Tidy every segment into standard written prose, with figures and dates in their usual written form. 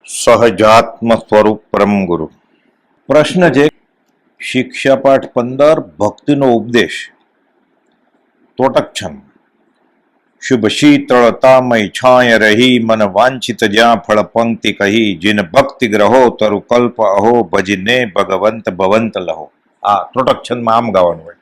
સહજાત્મ સ્વરૂપ પરમ ગુરુ. પ્રશ્ન છે, શિક્ષા પાઠ 15 ભક્તિનો ઉપદેશ. તોટક શુભ શીતળતામય છાય રહી મન વાંછિત જ્યાં ફળ પંક્તિ કહી જીન ભક્તિ ગ્રહો તરુ કલ્પ અહો ભજીને ભગવંત ભવંત લહો. આ તોટક છંદમાં આમ ગાવાનું હોય.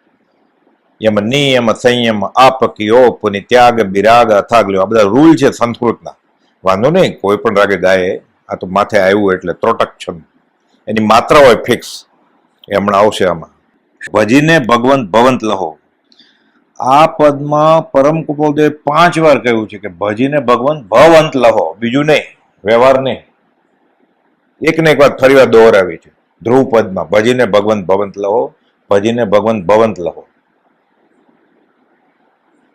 યમ નિયમ સંયમ આપકીઓ પુનિ ત્યાગ બિરાગ અથાગ લ્યો. આ બધા રૂલ છે સંસ્કૃતના. વાંધો નહીં, કોઈ પણ રાગે ગાય. આ તો માથે આવ્યું એટલે ત્રોટક છંદ. એની માત્રા હોય ફિક્સ, એ હમણાં આવશે આમાં. ભજીને ભગવંત ભવંત લહો. આ પદમાં પરમ કૃપાળુદેવે 5 વાર કહ્યું છે કે ભજીને ભગવંત ભવંત લહો, બીજું નહીં, વ્યવહાર નહીં. એક ને એક વાત ફરી વાર દોહરાવી છે ધ્રુવ પદમાં. ભજીને ભગવંત ભવંત લહો, ભજીને ભગવંત ભવંત લહો.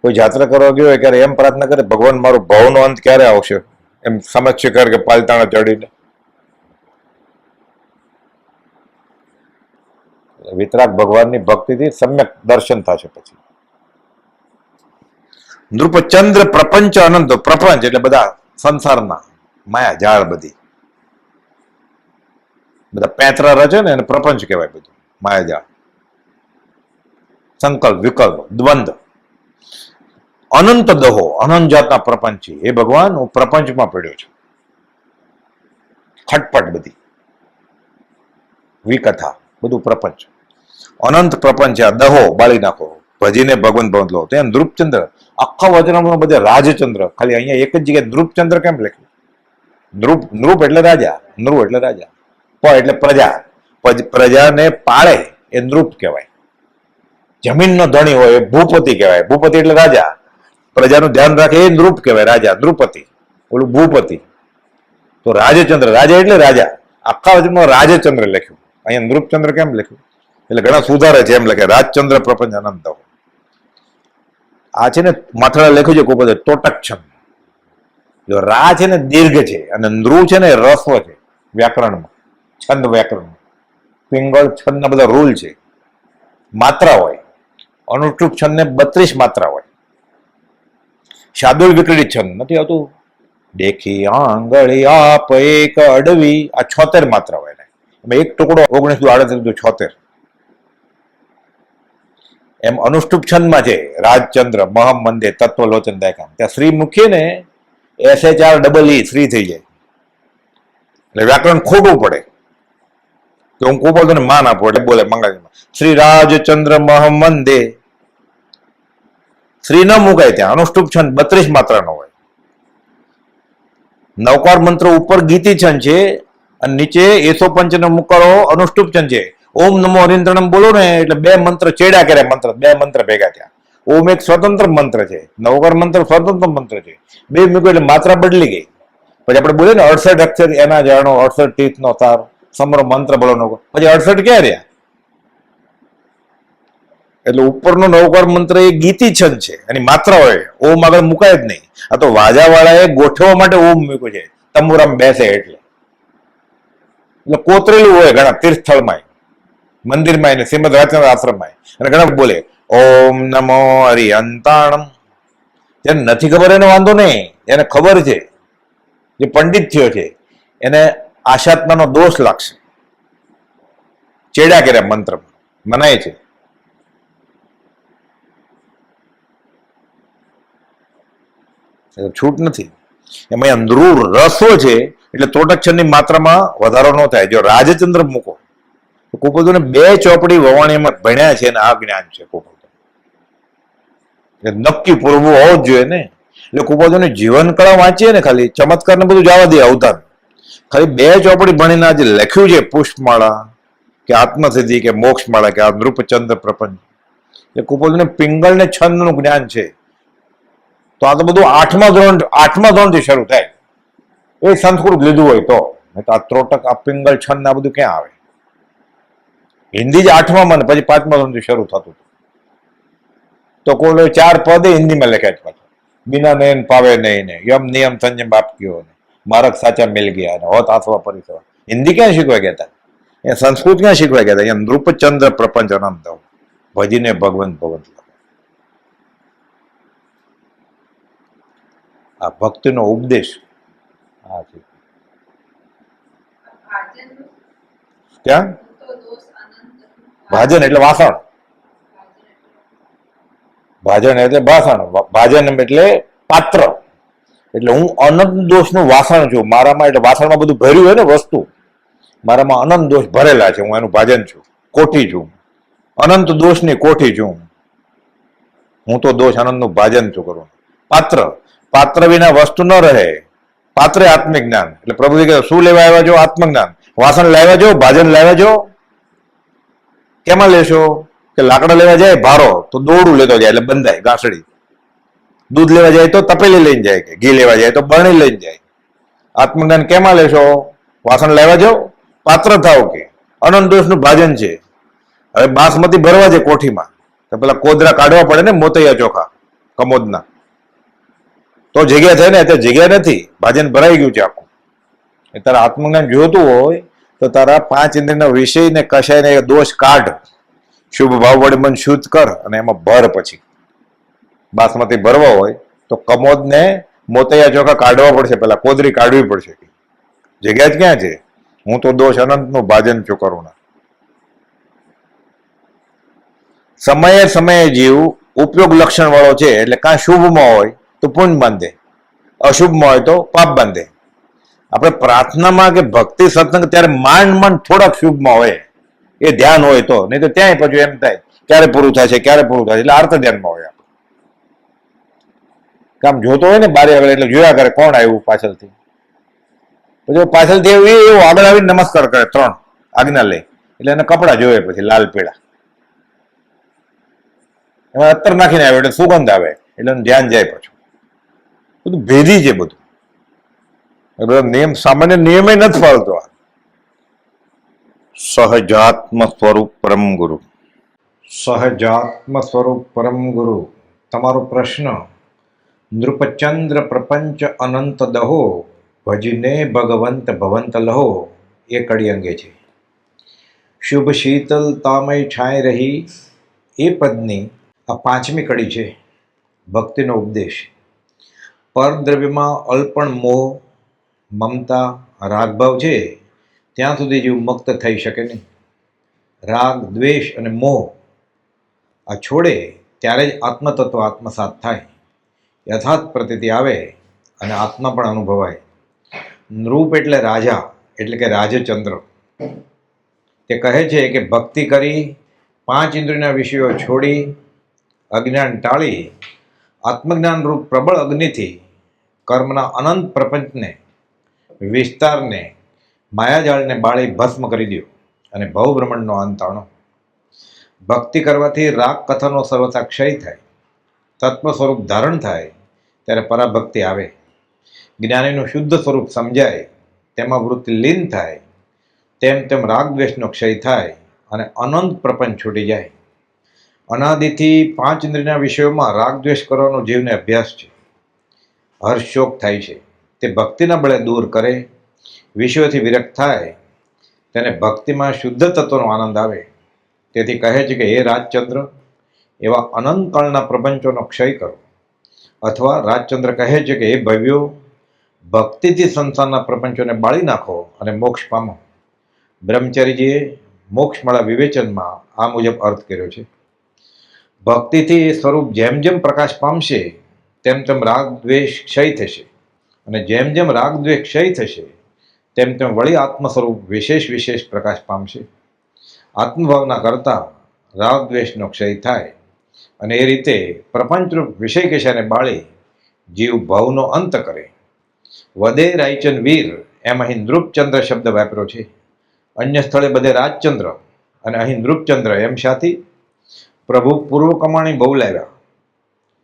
કોઈ જાત્રા કરવા ગયો હોય ક્યારે એમ પ્રાર્થના કરે, ભગવાન મારો ભવનો અંત ક્યારે આવશે, એમ સમજશે કર કે પાલતાણા ચડીને. વિતરાગ ભગવાનની ભક્તિથી સમ્યક દર્શન થશે. પછી નૃપચંદ્ર પ્રપંચ અનંત. પ્રપંચ એટલે બધા સંસારના માયા જાળ, બધી બધા પેંતરા રચે ને એને પ્રપંચ કહેવાય. બધું માયાજાળ, સંકલ્પ વિકલ્પ દ્વંદ્વ. અનંત દહો, અનંત જાતના પ્રપંચ. એ ભગવાન હું પ્રપંચમાં પડ્યો છું. ખટપટ બધી વિકથા, બધું પ્રપંચ, અનંત પ્રપંચ. આ દહો બાળી નાખો, ભજીને ભગવંત ભવંત લો. ત્યાં નૃપચંદ્ર, આખા વચનમાં બધે રાજચંદ્ર, ખાલી અહીંયા એક જ જગ્યાએ નૃપચંદ્ર કેમ લખ્યું? નૃપ એટલે રાજા, નૃ એટલે રાજા, પ એટલે પ્રજા. પ્રજાને પાળે એ નૃપ કહેવાય. જમીનનો ધણી હોય એ ભૂપતિ કહેવાય. ભૂપતિ એટલે રાજા. પ્રજાનું ધ્યાન રાખે એ નૃપ કહેવાય, રાજા. નૃપતિ, ઓલું ભૂપતિ. તો રાજચંદ્ર, રાજા એટલે રાજા. આખા વચનમાં રાજચંદ્ર લખ્યું, અહીંયા નૃપચંદ્ર કેમ લખ્યું? એટલે ઘણા સુધારે છે, એમ લખે રાજચંદ્ર પ્રપંચ અનંત. આ છે ને માથાળા લખ્યું છે કોઈ તોટક છંદ. જો રા છે ને દીર્ઘ છે અને નૃ છે ને રસ્વ છે વ્યાકરણમાં, છંદ વ્યાકરણમાં. પિંગળ છંદના બધા રૂલ છે. માત્રા હોય. અનુષ્ટુપ છંદને 32 માત્રા હોય. શાર્દુલ વિકૃત છંદ નથી આવતું, દેખી આંગળી આપ એક અડવી, આ 76 માત્રા હોય. એમાં એક ટુકડો 1938 76. એમ અનુષ્ટુપ છંદમાં છે રાજચંદ્ર મહમ મંદે તત્વલોચન દાયકામ. ત્યાં શ્રી મૂકીએ ને SHREE શ્રી થઈ જાય. એટલે વ્યાકરણ ખોટું પડે કે હું કોઈ બોલતો ને માન આપું એટલે બોલે મંગાવીમાં શ્રી રાજચંદ્ર મહમ મંદે. શ્રી ન મુકાય ત્યાં. અનુષ્ટુપ છંદ 32 માત્રાનો હોય. નવકાર મંત્ર ઉપર ગીતી છંદ છે અને નીચે એસો પંચનો મુકારો અનુષ્ટુપ છંદ છે. ઓમ નમો હરિન્દ્રણમ બોલો ને એટલે 2 મંત્ર ચેડા કરે. મંત્ર 2 મંત્ર ભેગા થયા. ઓમ એક સ્વતંત્ર મંત્ર છે, નવકાર મંત્ર સ્વતંત્ર મંત્ર છે. 2 મૂક્યો એટલે માત્રા બદલી ગઈ. પછી આપણે બોલીએ ને 68 અક્ષર એના જાણો, 68 તીર્થનો તાર, સમરો મંત્ર બોલો. પછી 68 ક્યાં રહ્યા? એટલે ઉપરનો નવકાર મંત્ર એ ગીતી છંદ છે, એની માત્રા હોય. ઓમ આગળ મુકાય જ નહીં. આ તો વાજાવાળાએ ગોઠવવા માટે ઓમ મૂક્યું છે, તંબુરામ બેસે એટલે કોતરેલું હોય ઘણા તીર્થસ્થળમાં, મંદિરમાં, એને શ્રીમદ રાજચંદ્ર આશ્રમમાં. અને ઘણા બોલે ઓમ નમો હરિહંતાણમ. જેને નથી ખબર એને વાંધો નહીં, એને ખબર છે, જે પંડિત થયો છે એને આશાત્માનો દોષ લાગશે. ચેડા કર્યા મંત્રમાં, મનાય છે. છૂટ નથી. એમાં નૃ રસ્વ છે એટલે તોટક છંદની માત્રામાં વધારો ન થાય. જો રાજચંદ્ર મૂકો તો કુપોદોને 2 ચોપડી વવાણીમાં ભણ્યા છે અને આ જ્ઞાન છે કુપોદો. નક્કી પૂરવું હોવું જ જોઈએ ને. એટલે કુપોદોને જીવન કળા વાંચીએ ને, ખાલી ચમત્કાર ને બધું જવા દે અવતાર. ખાલી 2 ચોપડી ભણીને આજે લખ્યું છે પુષ્પમાળા કે આત્મસિદ્ધિ કે મોક્ષમાળા કે આ નૃપચંદ્ર પ્રપંચ. એ કુપોદોને પિંગળ ને છંદનું જ્ઞાન છે. તો આ તો બધું 8મા ધોરણથી શરૂ થાય. એ સંસ્કૃત લીધું હોય તો. આ ત્રોટક, આ પિંગળ છંદ આ બધું ક્યાં આવે? હિન્દી જ 8માં ને પછી 5મા ધોરણથી શરૂ થતું હતું. તો કોઈ 4 પદ હિન્દીમાં લખ્યા છે પાછું. બિના નયન પાવે નહીં ને, યમ નિયમ સંયમ બાપ કયો ને, મારક સાચા મિલ ગયા ને, હોત આસવા પરિસવા. હિન્દી ક્યાં શીખવા ગયા હતા? એ સંસ્કૃત ક્યાં શીખવા ગયા હતા? અહીંયા નૃપચંદ્ર પ્રપંચ અનંત ભજીને ભગવંત ભવંત. આ ભક્તિનો ઉપદેશ આ છે. ક્યાં ભાજન એટલે વાસણ, ભાજન એટલે ભાષણ, ભાજન એટલે પાત્ર. એટલે હું અનંત દોષનું વાસણ છું. મારામાં એટલે વાસણમાં બધું ભર્યું હોય ને વસ્તુ, મારામાં અનંત દોષ ભરેલા છે. હું એનું ભાજન છું, કોઠી છું, અનંત દોષની કોઠી છું. હું તો દોષ આનંદનું ભાજન છું કરું. પાત્ર, પાત્ર વિના વસ્તુ ન રહે. પાત્રે આત્મિક જ્ઞાન. એટલે પ્રભુજી કહે શું લેવા આવ્યા છો? આત્મજ્ઞાન. વાસણ લાવ્યા છો, ભાજન લાવ્યા છો. કેમાં લેશો? કે લાકડા લેવા જાય ભારો તો દોડું લેતો જાય એટલે બંધાય ગાંસડી. દૂધ લેવા જાય તો તપેલી લઈને જાય, કે ઘી લેવા જાય તો બરણી લઈને જાય. આત્મજ્ઞાન કેમાં લેશો? વાસણ લેવા જાઓ, પાત્ર થાવ કે અનંત દોષનું ભાજન છે. હવે બાસમતી ભરવા છે કોઠીમાં તો પેલા કોદરા કાઢવા પડે ને, મોતૈયા ચોખા કમોદના, તો જગ્યા થાય ને. અત્યારે જગ્યા નથી, ભાજન ભરાઈ ગયું છે આખું. એ તારા આત્મજ્ઞાન જોતું હોય તો તારા 5 ઇન્દ્રિયના વિષય ને કશાય ને દોષ કાઢ, શુભ ભાવ વડે મન શુદ્ધ કર અને એમાં ભર. પછી બાસમતી ભરવા હોય તો કમોદ ને મોતૈયા ચોખા કાઢવા પડશે, પેલા કોદરી કાઢવી પડશે. જગ્યા જ ક્યાં છે? હું તો દોષ અનંતનું ભાજન છું કરું. સમયે સમયે જીવ ઉપયોગ લક્ષણ વાળો છે. એટલે કાં શુભમાં હોય તો પુણ્ય બાંધે, અશુભમાં હોય તો પાપ બાંધે. આપણે પ્રાર્થનામાં કે ભક્તિ સત્સંગ ત્યારે માંડ માંડ થોડાક શુભમાં હોય, એ ધ્યાન હોય તો. નહીં તો ત્યાંય પછી એમ થાય ક્યારે પૂરું થાય છે, ક્યારે પૂરું થાય છે. એટલે આર્ત ધ્યાનમાં હોય. કામ જોતો હોય ને બારી આગળ, એટલે જોયા કરે કોણ આવ્યું પાછળથી. પછી પાછળથી એવું આગળ આવીને નમસ્કાર કરે, 3 આજ્ઞા લે. એટલે એને કપડા જોવે પછી લાલ પીળા, એમાં અત્તર નાખીને આવે એટલે સુગંધ આવે, એટલે ધ્યાન જાય. પાછું બધું ભેદી છે બધું. નિયમ સામાન્ય નિયમે નથી પાડતો. સહજાત્મ સ્વરૂપ પરમ ગુરુ. સહજાત્મ સ્વરૂપ પરમ ગુરુ. તમારો પ્રશ્ન નૃપચંદ્ર પ્રપંચ અનંત દહો ભજીને ભગવંત ભવંત લહો એ કડી અંગે છે. શુભ શીતલ તામય છાય રહી એ પદની આ 5મી કડી છે. ભક્તિનો ઉપદેશ. પરદ્રવ્યમાં અલ્પણ મોહ, મમતા, રાગભાવ છે ત્યાં સુધી જીવ મુક્ત થઈ શકે નહીં. રાગ, દ્વેષ અને મોહ આ છોડે ત્યારે જ આત્મતત્વ આત્મસાત થાય, યથાર્થ પ્રતીતિ આવે અને આત્મા પણ અનુભવાય. નૃપ એટલે રાજા, એટલે કે રાજચંદ્ર. તે કહે છે કે ભક્તિ કરી 5 ઇન્દ્રિયના વિષયો છોડી અજ્ઞાન ટાળી આત્મજ્ઞાન રૂપ પ્રબળ અગ્નિથી કર્મના અનંત પ્રપંચને, વિસ્તારને, માયાજાળને બાળી ભસ્મ કરી દો અને ભવભ્રમણનો અંત આણો. ભક્તિ કરવાથી રાગ કથાનો સર્વથા ક્ષય થાય, તત્વ સ્વરૂપ ધારણ થાય ત્યારે પરાભક્તિ આવે. જ્ઞાનીનું શુદ્ધ સ્વરૂપ સમજાય, તેમાં વૃત્તિ લીન થાય, તેમ તેમ રાગ દ્વેષનો ક્ષય થાય અને અનંત પ્રપંચ છૂટી જાય. અનાદિથી 5 ઇન્દ્રિયના વિષયોમાં રાગ દ્વેષ કરવાનો જીવને અભ્યાસ છે. હર્ષશોક થાય છે તે ભક્તિના બળે દૂર કરે, વિષયોથી વિરક્ત થાય, તેને ભક્તિમાં શુદ્ધ તત્વનો આનંદ આવે. તેથી કહે છે કે હે રાજચંદ્ર, એવા અનંતકાળના પ્રપંચોનો ક્ષય કરો. અથવા રાજચંદ્ર કહે છે કે હે ભવ્યો, ભક્તિથી સંસારના પ્રપંચોને બાળી નાખો અને મોક્ષ પામો. બ્રહ્મચારીજીએ મોક્ષમાળા વિવેચનમાં આ મુજબ અર્થ કર્યો છે. ભક્તિથી એ સ્વરૂપ જેમ જેમ પ્રકાશ પામશે તેમ તેમ રાગ દ્વેષ ક્ષય થશે, અને જેમ જેમ રાગ દ્વેષ ક્ષય થશે તેમ તેમ વળી આત્મ સ્વરૂપ વિશેષ પ્રકાશ પામશે. આત્મભાવના કરતા રાગ દ્વેષનો ક્ષય થાય અને એ રીતે પ્રપંચરૂપ વિષય કેશાને બાળી જીવ ભાવનો અંત કરે. વદે રાયચંદ વીર એમ અહીં નૃપચંદ્ર શબ્દ વાપર્યો છે. અન્ય સ્થળે બધે રાજચંદ્ર અને અહીં નૃપચંદ્ર એમ શાથી? પ્રભુ પૂર્વ કમાણી બહુ લાવ્યા.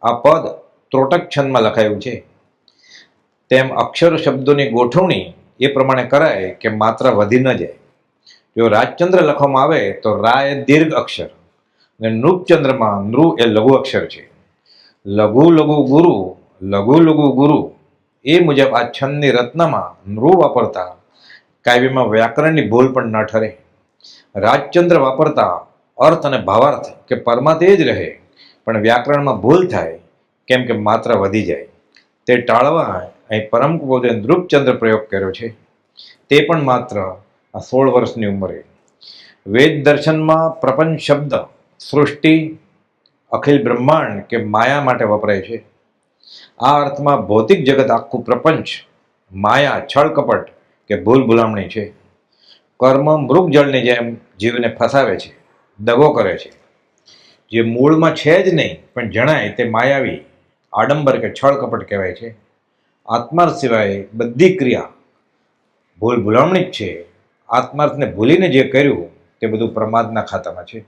આ પદ ત્રોટક છંદમાં લખાયું છે. તેમ અક્ષર શબ્દોની ગોઠવણી એ પ્રમાણે કરાય કે માત્રા વધી ન જાય. જો રાજચંદ્ર લખવામાં આવે તો રા એ દીર્ઘ અક્ષર અને નૃપચંદ્રમાં નૃ એ લઘુ અક્ષર છે. લઘુ લઘુ ગુરુ, લઘુ લઘુ ગુરુ એ મુજબ આ છંદની રત્નમાં નૃ વાપરતા કાવ્યમાં વ્યાકરણની ભૂલ પણ ન ઠરે. રાજચંદ્ર વાપરતા અર્થ અને ભાવાર્થ કે પરમાર્થ એ જ રહે, પણ વ્યાકરણમાં ભૂલ થાય કેમ કે માત્રા વધી જાય. તે ટાળવા અહીં પરમ કુબોધે નૃપચંદ્ર પ્રયોગ કર્યો છે. તે પણ માત્ર આ 16 વર્ષની ઉંમરે. વેદ દર્શનમાં પ્રપંચ શબ્દ સૃષ્ટિ, અખિલ બ્રહ્માંડ કે માયા માટે વપરાય છે. આ અર્થમાં ભૌતિક જગત આખું પ્રપંચ માયા, છળ કપટ કે ભૂલ ભૂલામણી છે. કર્મ મૃગ જળની જેમ જીવને ફસાવે છે, દગો કરે છે. જે મૂળમાં છે જ નહીં પણ જણાય તે માયાવી, આડંબર કે છળ કપટ કહેવાય છે. આત્માર્થ સિવાય બધી ક્રિયા ભૂલ ભૂલામણી જ છે. આત્માર્થને ભૂલીને જે કર્યું તે બધું પ્રમાદના ખાતામાં છે.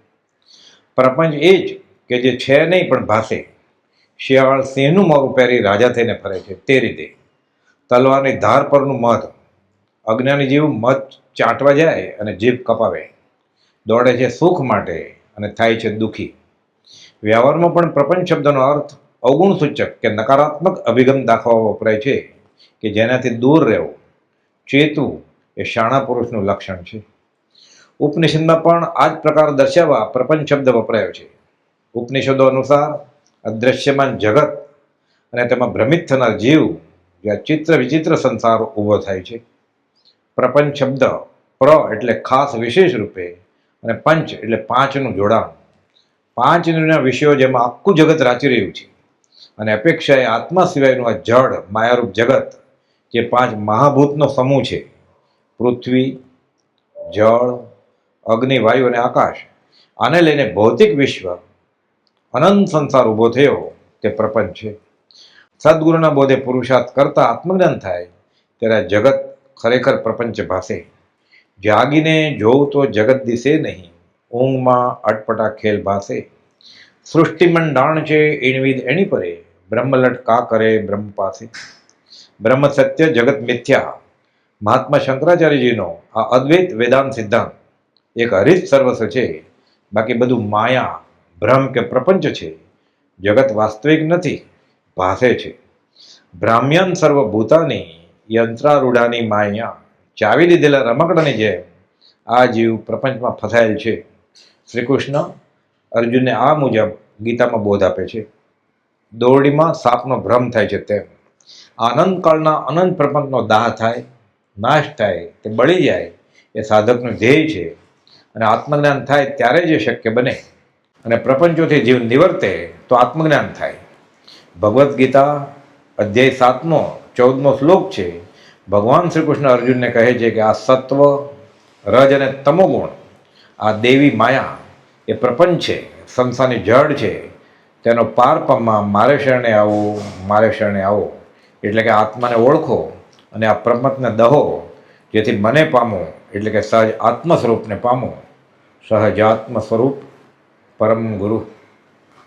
પ્રપંચ એ જ કે જે છે નહીં પણ ભાસે. શિયાળ સિંહનું મોરું પહેરી રાજા થઈને ફરે છે તે રીતે તલવારની ધાર પરનું મધ. અજ્ઞાની જીવ મધ ચાટવા જાય અને જીભ કપાવે, દોડે છે સુખ માટે અને થાય છે દુઃખી. વ્યવહારમાં પણ પ્રપંચ શબ્દનો અર્થ અવગુણ સૂચક કે નકારાત્મક અભિગમ દાખવવા વપરાય છે કે જેનાથી દૂર રહેવું. ચેતવું એ શાણા પુરુષનું લક્ષણ છે. ઉપનિષદમાં પણ આ જ પ્રકાર દર્શાવવા પ્રપંચ શબ્દ વપરાયો છે. ઉપનિષદો અનુસાર અદ્રશ્યમાન જગત અને તેમાં ભ્રમિત થનાર જીવ જ્યાં ચિત્ર વિચિત્ર સંસાર ઊભો થાય છે. પ્રપંચ શબ્દ પ્ર એટલે ખાસ વિશેષ રૂપે અને પંચ એટલે પાંચનું જોડાણ. પાંચ ઇન્દ્રિયોના વિષયો જેમાં આખું જગત રાચી રહ્યું છે અને અપેક્ષાએ આત્મા સિવાયનું આ જળ માયારૂપ જગત જે પાંચ મહાભૂતનો સમૂહ છે, પૃથ્વી, જળ, અગ્નિ, વાયુ અને આકાશ, આને લઈને ભૌતિક વિશ્વ અનંત સંસાર ઊભો થયો તે પ્રપંચ છે. સદગુરુના બોધે પુરુષાર્થ કરતા આત્મજ્ઞાન થાય ત્યારે આ જગત ખરેખર પ્રપંચ ભાસે. જાગીને જોઉં તો જગત દિશે નહીં, ઊંઘમાં અટપટા ખેલ ભાસે. સૃષ્ટિ મંડાણ છે એણવિદ એની પરે, બ્રહ્મલટ કા કરે બ્રહ્મ પાસે. બ્રહ્મ સત્ય જગત મિથ્યા. મહાત્મા શંકરાચાર્યજીનો આ અદ્વૈત વેદાંત સિદ્ધાંત એક હરિત સર્વસ્વ છે. બાકી બધું માયા, ભ્રમ કે પ્રપંચ છે. જગત વાસ્તવિક નથી, ભાસે છે. ભ્રામ્યન સર્વભૂતાની યંત્રારૂઢાની માયા. ચાવી લીધેલા રમકડાની જેમ આ જીવ પ્રપંચમાં ફસાયેલ છે. શ્રી કૃષ્ણ અર્જુનને આ મુજબ ગીતામાં બોધ આપે છે. દોરડીમાં સાપનો ભ્રમ થાય છે તેમ આનંદકાળના અનંત પ્રપંચનો દાહ થાય, નાશ થાય, તે બળી જાય એ સાધકનું ધ્યેય છે. અને આત્મજ્ઞાન થાય ત્યારે જ શક્ય બને. અને પ્રપંચોથી જીવ નિવર્તે તો આત્મજ્ઞાન થાય. ભગવદ્ ગીતા અધ્યાય 7 14મો શ્લોક છે. ભગવાન શ્રી કૃષ્ણ અર્જુનને કહે છે કે આ સત્વ, રજ અને તમોગુણ, આ દેવી માયા એ પ્રપંચ છે, સંસારની જડ છે. તેનો પાર પામવા મારે શરણે આવો, મારે શરણે આવો. એટલે કે આત્માને ઓળખો અને આ પ્રપંચને દહો, જેથી મને પામો, એટલે કે સહજ આત્મ સ્વરૂપને પામો. સહજાત્મ સ્વરૂપ પરમ ગુરુ.